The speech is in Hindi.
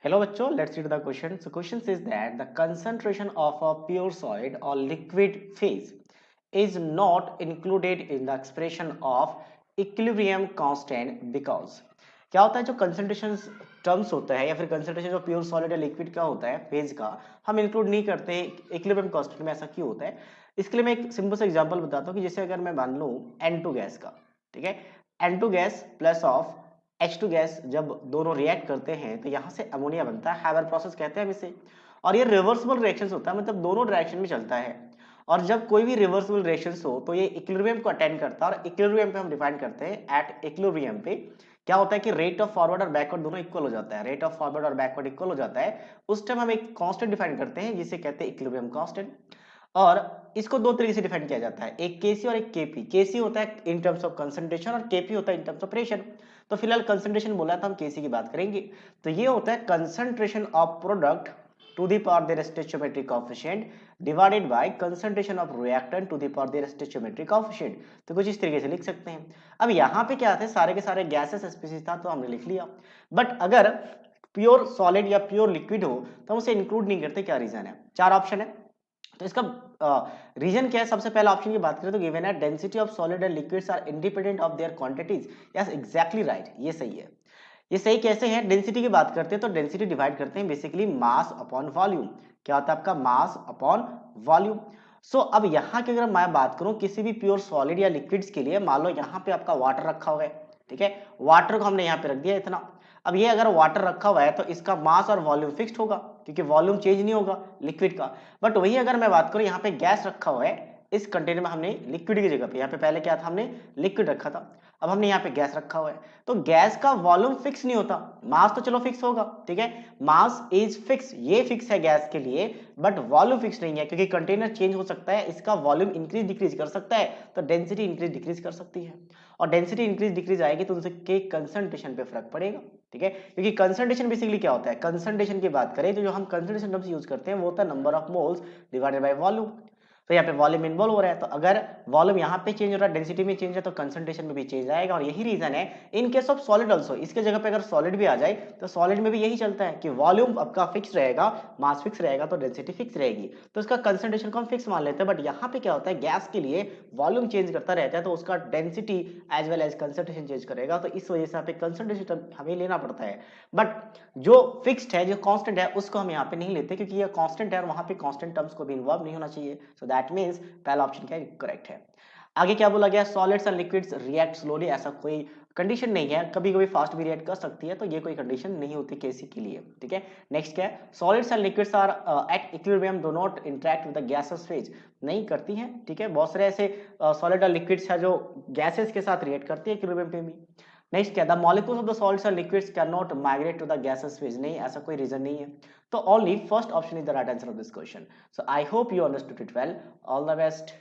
Hello bachcho, let's read the question. So question says that the concentration of a pure solid or liquid phase is not included in the expression of equilibrium constant because क्या होता है जो कंसंट्रेशन टर्म्स होता है या फिर कंसंट्रेशन जो प्योर सॉलिड या लिक्विड का होता है फेज का हम इंक्लूड नहीं करते इक्विलिब्रियम कांस्टेंट में। ऐसा क्यों होता है? इसके लिए मैं एक सिंपल सा एग्जांपल बताता हूँ कि जैसे अगर मैं मान लूँ N2 गैस का, ठीक है, N2 gas plus of H2 gas जब दोनों रिएक्ट करते हैं तो यहाँ से अमोनिया बनता है, हैबर प्रोसेस कहते हैं हम इसे। और ये रिवर्सिबल रिएक्शंस होता है, मतलब दोनों डायरेक्शन में चलता है। और जब कोई भी रिवर्सिबल रिएक्शंस हो तो ये इक्विलिब्रियम को अटेंड करता है, और इक्विलिब्रियम पे हम डिफाइन करते हैं एट इक्विलिब्रियम पे क्या होता है कि रेट ऑफ फॉरवर्ड और बैकवर्ड दोनों इक्वल हो जाता है। रेट ऑफ फॉरवर्ड और बैकवर्ड इक्वल हो जाता है, उस टाइम हम एक कांस्टेंट डिफाइन करते हैं जिसे कहते हैं इक्विलिब्रियम कांस्टेंट। और इसको दो तरीके से डिफाइन किया जाता है, एक केसी और एक केपी। केसी होता है इन टर्म्स ऑफ कंसंट्रेशन और केपी होता है इन टर्म्स ऑफ प्रेशर। तो फिलहाल कंसंट्रेशन बोला था, हम केसी की बात करेंगे। तो ये होता है concentration of product to the power their stoichiometric coefficient divided by concentration of reactant to the power their stoichiometric coefficient. तो कुछ इस तरीके से लिख सकते हैं। अब यहाँ पे क्या थे, सारे के सारे गैसेस स्पीसीज था तो हमने लिख लिया। बट अगर प्योर सॉलिड या प्योर लिक्विड हो तो हम उसे इंक्लूड नहीं करते। क्या रीजन है? चार ऑप्शन है। तो इसका रीजन क्या है? सबसे पहला ऑप्शन की बात करें तो गिवन है density of solid and liquids are independent of their quantities. Yes, exactly right, ये सही है। ये सही कैसे है? डेंसिटी की बात करते हैं तो डेंसिटी डिवाइड करते हैं बेसिकली मास अपॉन वॉल्यूम। क्या होता है आपका? Mass upon volume. सो अब यहाँ की अगर मैं बात करूं किसी भी प्योर सॉलिड या लिक्विड्स के लिए, मान लो यहाँ पे आपका वाटर रखा हुआ है, ठीक है, वाटर को हमने यहाँ पे रख दिया इतना। अब ये अगर वाटर रखा हुआ है तो इसका मास और वॉल्यूम फिक्स्ड होगा क्योंकि वॉल्यूम चेंज नहीं होगा लिक्विड का। बट वही अगर मैं बात करूं यहाँ पे गैस रखा हुआ है, इस कंटेनर में हमने लिक्विड की जगह पे, यहाँ पे पहले क्या था, हमने लिक्विड रखा था, अब हमने यहाँ पे गैस रखा हुआ है। तो गैस का वॉल्यूम फिक्स नहीं होता, मास तो चलो फिक्स होगा, ठीक है, मास इज फिक्स, ये फिक्स है गैस के लिए, बट वॉल्यूम फिक्स नहीं है क्योंकि कंटेनर चेंज हो सकता है, इसका वॉल्यूम इंक्रीज डिक्रीज कर सकता है, तो डेंसिटी इंक्रीज डिक्रीज कर सकती है। और डेंसिटी इंक्रीज डिक्रीज आएगी तो उनके कंसंट्रेशन पे फर्क पड़ेगा, ठीक है, क्योंकि कंसंट्रेशन बेसिकली क्या होता है, कंसंट्रेशन की बात करें तो जो हम कंसंट्रेशन टर्म्स यूज करते हैं वो होता है number of moles divided by volume. तो यहाँ पे वॉल्यूम इन्वॉल्व हो रहा है, तो अगर वॉल्यूम यहाँ पे चेंज हो रहा है, डेंसिटी में चेंज है, तो कंसंट्रेशन में भी चेंज आएगा। और यही रीजन है in case of solid also, इसके जगह पे अगर सॉलिड भी आ जाए तो सॉलिड में भी यही चलता है कि वॉल्यूम आपका फिक्स रहेगा, मास फिक्स रहेगा, तो डेंसिटी फिक्स रहेगी, तो इसका कंसंट्रेशन को हम फिक्स मान लेते हैं। बट यहाँ पे क्या होता है, गैस के लिए वॉल्यूम चेंज करता रहता है तो उसका density as well as concentration change करेगा, तो इस वजह से यहाँ पे कंसंट्रेशन हमें लेना पड़ता है। बट जो फिक्स्ड है, जो कांस्टेंट है, उसको हम यहाँ पे नहीं लेते क्योंकि ये कांस्टेंट है और वहां पे कांस्टेंट टर्म्स को भी इन्वॉल्व नहीं होना चाहिए। सो दैट मींस पहला ऑप्शन क्या है, करेक्ट है। आगे क्या बोला गया, solids and liquids react slowly, ऐसा कोई कंडीशन नहीं है, कभी कभी फास्ट भी रिएक्ट कर सकती है, तो ये कोई कंडीशन नहीं होती केसी के लिए, ठीक है। नेक्स्ट क्या है, solids and liquids are at equilibrium do not interact with the gases phase, नहीं करती हैं, ठीक है। बहुत सारे ऐसे सॉलिड और लिक्विड्स है जो गैसेस के साथ रिएक्ट करती है इक्विलिब्रियम पे भी। नेक्स्ट क्या, the molecules of the solids and liquids can not migrate to the gases phase, नहीं, ऐसा कोई रीजन नहीं है। तो only first option is the right answer of this question. So I hope you understood it well. All the best.